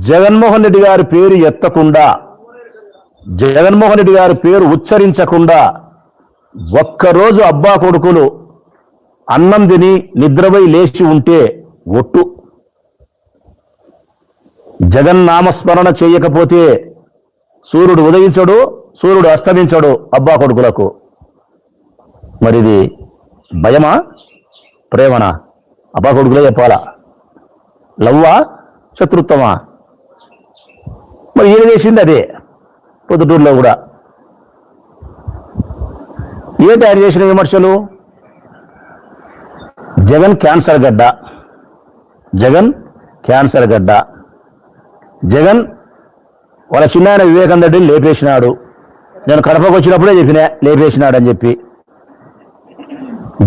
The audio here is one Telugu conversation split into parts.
జగన్మోహన్ రెడ్డి గారి పేరు ఎత్తకుండా, జగన్మోహన్ రెడ్డి గారి పేరు ఉచ్చరించకుండా ఒక్కరోజు అబ్బా కొడుకులు అన్నం తిని నిద్రపోయి లేచి ఉంటే ఒట్టు. జగన్ నామస్మరణ చేయకపోతే సూర్యుడు ఉదయించడు, సూర్యుడు అస్తమించడు అబ్బా కొడుకులకు. మరిది భయమా, ప్రేమనా? అబ్బా కొడుకులే చెప్పాలా. లవ్వా, శత్రుత్వమా? మరి ఏం చేసింది అదే పొద్దుటూరులో కూడా. ఏంటి ఆయన చేసిన విమర్శలు? జగన్ క్యాన్సర్ గడ్డ, జగన్ క్యాన్సర్ గడ్డ, జగన్ వాళ్ళ చిన్నాయన వివేకానంద రెడ్డిని లేపేసినాడు. నేను కడపకు వచ్చినప్పుడే చెప్పినా లేపేసినాడు అని చెప్పి.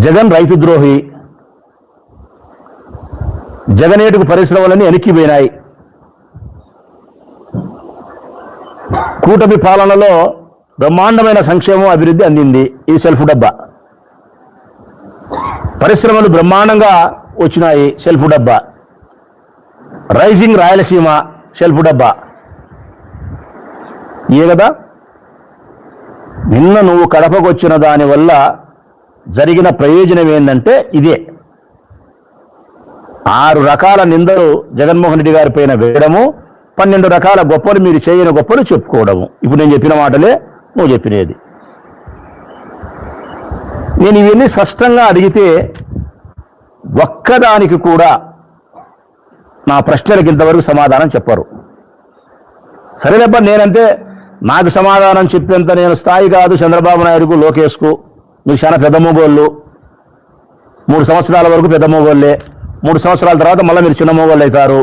జగన్ రైతు ద్రోహి, జగనేటుకు పరిశ్రమలన్నీ వెనక్కిపోయినాయి. కూటమి పాలనలో బ్రహ్మాండమైన సంక్షేమం అభివృద్ధి అందింది. ఈ సెల్ఫ్ డబ్బా. పరిశ్రమలు బ్రహ్మాండంగా వచ్చినాయి. సెల్ఫ్ డబ్బా. రైజింగ్ రాయలసీమ సెల్ఫ్ డబ్బా. ఏ కదా నిన్న నువ్వు కడపకు వచ్చిన దానివల్ల జరిగిన ప్రయోజనం ఏంటంటే ఇదే. 6 రకాల నిందలు జగన్మోహన్ రెడ్డి గారి పైన వేయడము, 12 రకాల గొప్పలు మీరు చేయని గొప్పలు చెప్పుకోవడము. ఇప్పుడు నేను చెప్పిన మాటలే నువ్వు చెప్పినది. నేను ఇవన్నీ స్పష్టంగా అడిగితే ఒక్కదానికి కూడా నా ప్రశ్నలకు ఇంతవరకు సమాధానం చెప్పరు. సరేనబ్బా, నేనంటే నాకు సమాధానం చెప్పేంత నేను స్థాయి కాదు చంద్రబాబు నాయుడుకు, లోకేష్కు. మీరు చాలా పెద్ద మొగోళ్ళు. 3 సంవత్సరాల వరకు పెద్ద మొగోళ్ళే. 3 సంవత్సరాల తర్వాత మళ్ళీ మీరు చిన్న మొగోళ్ళు అవుతారు.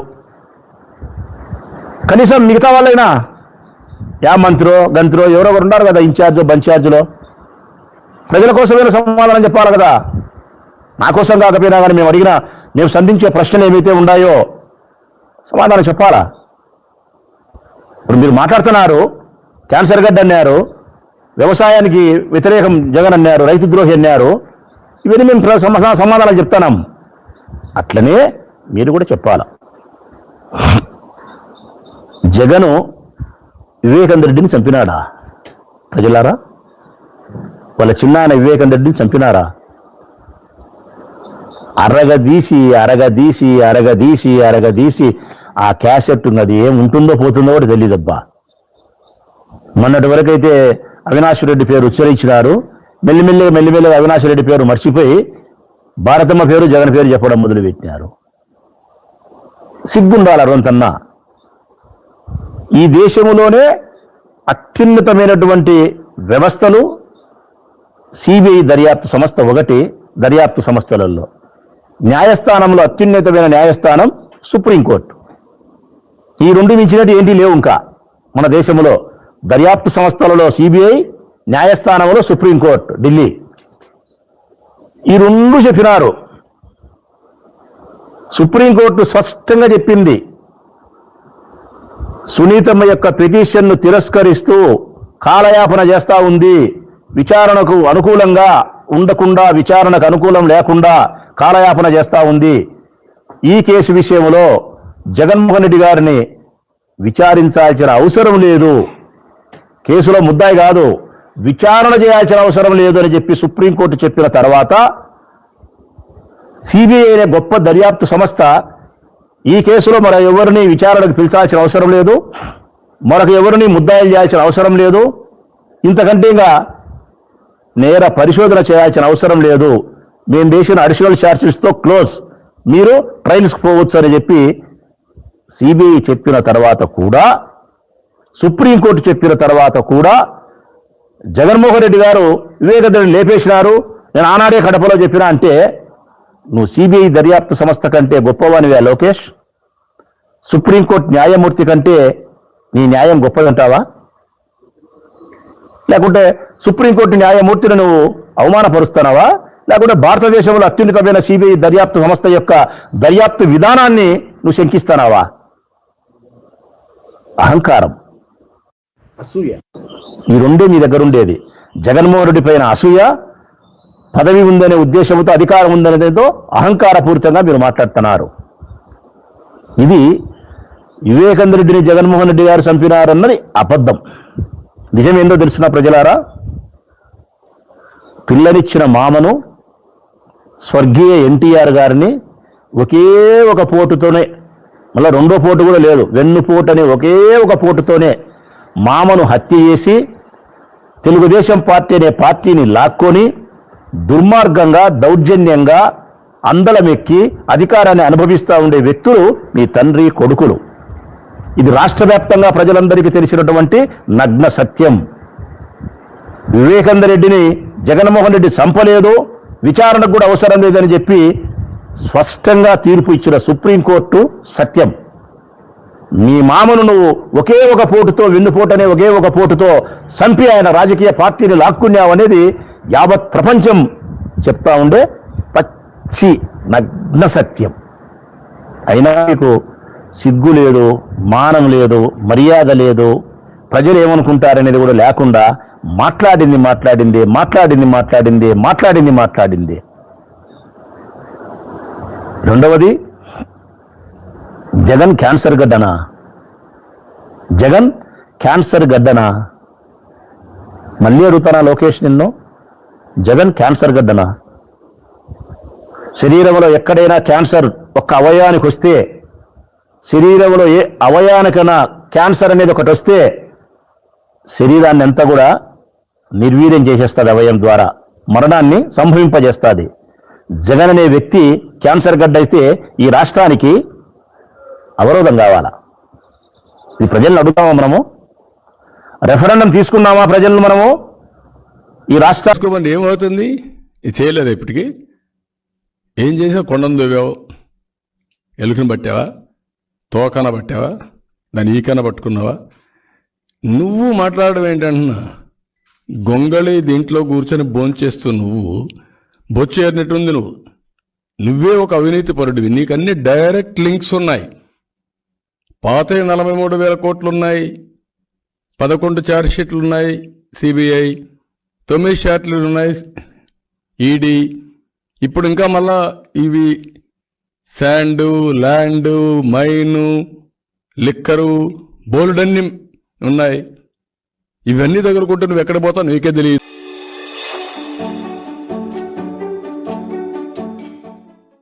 కనీసం మిగతా వాళ్ళైనా మంత్రో గంత్రో ఎవరో ఒకరు ఉన్నారు కదా, ఇన్ఛార్జో బంఛార్జులో. ప్రజల కోసమైనా సమాధానం చెప్పాలి కదా. నా కోసం కాకపోయినా కానీ మేము సంధించే ప్రశ్నలు ఏమైతే ఉన్నాయో సమాధానం చెప్పాలా. ఇప్పుడు మీరు మాట్లాడుతున్నారు, క్యాన్సర్ గడ్డ అన్నారు, వ్యవసాయానికి వ్యతిరేకం జగన్ అన్నారు, రైతు ద్రోహి అన్నారు. ఇవన్నీ మేము సమాధానం చెప్తున్నాం. అట్లనే మీరు కూడా చెప్పాలా. జగను వివేకానంద రెడ్డిని చంపినాడా? ప్రజలారా, వాళ్ళ చిన్నాయన వివేకానంద రెడ్డిని చంపినారా? అరగదీసి ఆ క్యాసెట్ ఉన్నది ఏముంటుందో పోతుందో కూడా తెలియదబ్బా. మొన్నటి వరకు అయితే అవినాష్ రెడ్డి పేరు ఉచ్చరించినారు. మెల్లిమెల్లిగా అవినాష్ రెడ్డి పేరు మర్చిపోయి భారతమ్మ పేరు జగన్ పేరు చెప్పడం మొదలుపెట్టినారు. సిగ్గుండాలి రొంతన్నా. ఈ దేశంలోనే అత్యున్నతమైనటువంటి వ్యవస్థలు సిబిఐ దర్యాప్తు సంస్థ ఒకటి. దర్యాప్తు సంస్థలలో న్యాయస్థానంలో అత్యున్నతమైన న్యాయస్థానం సుప్రీంకోర్టు. ఈ 2 మించినట్టు ఏంటి లేవు ఇంకా మన దేశంలో. దర్యాప్తు సంస్థలలో సిబిఐ, న్యాయస్థానంలో సుప్రీంకోర్టు ఢిల్లీ. ఈ 2 చెప్పినారు. సుప్రీంకోర్టు స్పష్టంగా చెప్పింది, సునీతమ్మ యొక్క పిటిషన్ను తిరస్కరిస్తూ కాలయాపన చేస్తా ఉంది. విచారణకు అనుకూలంగా ఉండకుండా, విచారణకు అనుకూలం లేకుండా కాలయాపన చేస్తా ఉంది. ఈ కేసు విషయంలో జగన్మోహన్ రెడ్డి గారిని విచారించాల్సిన అవసరం లేదు, కేసులో ముద్దాయి కాదు, విచారణ చేయాల్సిన అవసరం లేదు అని చెప్పి సుప్రీంకోర్టు చెప్పిన తర్వాత సిబిఐ అనే గొప్ప దర్యాప్తు సంస్థ ఈ కేసులో మరో ఎవరిని విచారణకు పిలిచాల్సిన అవసరం లేదు, మరొక ఎవరిని ముద్దాయిలు చేయాల్సిన అవసరం లేదు, ఇంతకంటే ఇంకా నేర పరిశోధన చేయాల్సిన అవసరం లేదు, మేము చేసిన అడిషనల్ ఛార్జెస్తో క్లోజ్, మీరు ట్రయల్స్కి పోవచ్చు అని చెప్పి సిబిఐ చెప్పిన తర్వాత కూడా, సుప్రీంకోర్టు చెప్పిన తర్వాత కూడా జగన్మోహన్ రెడ్డి గారు వివేకానందని లేపేసినారు, నేను ఆనాడే కడపలో చెప్పినా అంటే నువ్వు సిబిఐ దర్యాప్తు సంస్థ కంటే గొప్పవానివే లోకేష్? సుప్రీంకోర్టు న్యాయమూర్తి కంటే నీ న్యాయం గొప్పదంటావా? లేకుంటే సుప్రీంకోర్టు న్యాయమూర్తిని నువ్వు అవమానపరుస్తున్నావా? లేకుంటే భారతదేశంలో అత్యున్నతమైన సిబిఐ దర్యాప్తు సంస్థ యొక్క దర్యాప్తు విధానాన్ని నువ్వు శంకిస్తున్నావా? అహంకారం, అసూయ, ఈ 2 నీ దగ్గర ఉండేది. జగన్మోహన్ రెడ్డి పైన అసూయ, పదవి ఉందనే ఉద్దేశంతో, అధికారం ఉందనేదో అహంకారపూరితంగా మీరు మాట్లాడుతున్నారు. ఇది వివేకానంద రెడ్డిని జగన్మోహన్ రెడ్డి గారు చంపినారన్నది అబద్ధం. నిజం ఏందో తెలుసిన ప్రజలారా, పిల్లనిచ్చిన మామను స్వర్గీయ ఎన్టీఆర్ గారిని ఒకే ఒక పోటుతోనే, మళ్ళీ రెండో పోటు కూడా లేదు, వెన్నుపోటు అని ఒకే ఒక పోటుతోనే మామను హత్య చేసి తెలుగుదేశం పార్టీ అనే పార్టీని లాక్కొని దుర్మార్గంగా దౌర్జన్యంగా అందలమెక్కి అధికారాన్ని అనుభవిస్తూ ఉండే వ్యక్తులు మీ తండ్రి కొడుకులు. ఇది రాష్ట్ర వ్యాప్తంగా ప్రజలందరికీ తెలిసినటువంటి నగ్న సత్యం. వివేకానంద రెడ్డిని జగన్మోహన్ రెడ్డి చంపలేదు, విచారణకు కూడా అవసరం లేదని చెప్పి స్పష్టంగా తీర్పు ఇచ్చిన సుప్రీంకోర్టు సత్యం. నీ మామను నువ్వు ఒకే ఒక పోటుతో, వెన్నుపోటు అనే ఒకే ఒక పోటుతో చంపి ఆయన రాజకీయ పార్టీని లాక్కున్నావనేది యావత్ ప్రపంచం చెప్తా ఉండే పచ్చి నగ్న సత్యం. అయినా మీకు సిగ్గు లేదు, మానం లేదు, మర్యాద లేదు, ప్రజలు ఏమనుకుంటారనేది కూడా లేకుండా మాట్లాడింది. రెండవది, జగన్ క్యాన్సర్ గడ్డనా? మళ్ళీ అడుగుతానా లోకేష్ నిన్ను, జగన్ క్యాన్సర్ గడ్డనా? శరీరంలో ఎక్కడైనా క్యాన్సర్ ఒక్క అవయవానికి వస్తే, శరీరంలో ఏ అవయవానికైనా క్యాన్సర్ అనేది ఒకటి వస్తే శరీరాన్ని అంతా కూడా నిర్వీర్యం చేసేస్తుంది, అవయవం ద్వారా మరణాన్ని సంభవింపజేస్తుంది. జగన్ అనే వ్యక్తి క్యాన్సర్ గడ్డ అయితే ఈ రాష్ట్రానికి అవరోధం కావాలా? ఈ ప్రజలను అడుగుతామా మనము? రెఫరెండం తీసుకున్నామా ప్రజలను మనము? ఈ రాష్ట్రం ఏమవుతుంది? ఇది చేయలేదు ఇప్పటికీ. ఏం చేసావు? కొండను దొవ్వావు, ఎలుకను పట్టావా, తోకన పట్టావా, దాన్ని ఈకన పట్టుకున్నావా? నువ్వు మాట్లాడడం ఏంటంటున్నా? గొంగళి దీంట్లో కూర్చొని భోంచేస్తూ నువ్వు బొచ్చేరినట్టుంది. నువ్వే ఒక అవినీతి పరుడివి. నీకు అన్ని డైరెక్ట్ లింక్స్ ఉన్నాయి. పాత 43,000 కోట్లున్నాయి, 11 ఛార్జ్షీట్లు ఉన్నాయి సిబిఐ, 9 షార్ట్లు ఉన్నాయి ఈడీ. ఇప్పుడు ఇంకా మళ్ళా ఇవి శాండు, ల్యాండు, మైను, లిక్కరు, బోల్డన్ని ఉన్నాయి. ఇవన్నీ దగ్గర కొంటే నువ్వు ఎక్కడ పోతావు నీకే తెలియదు.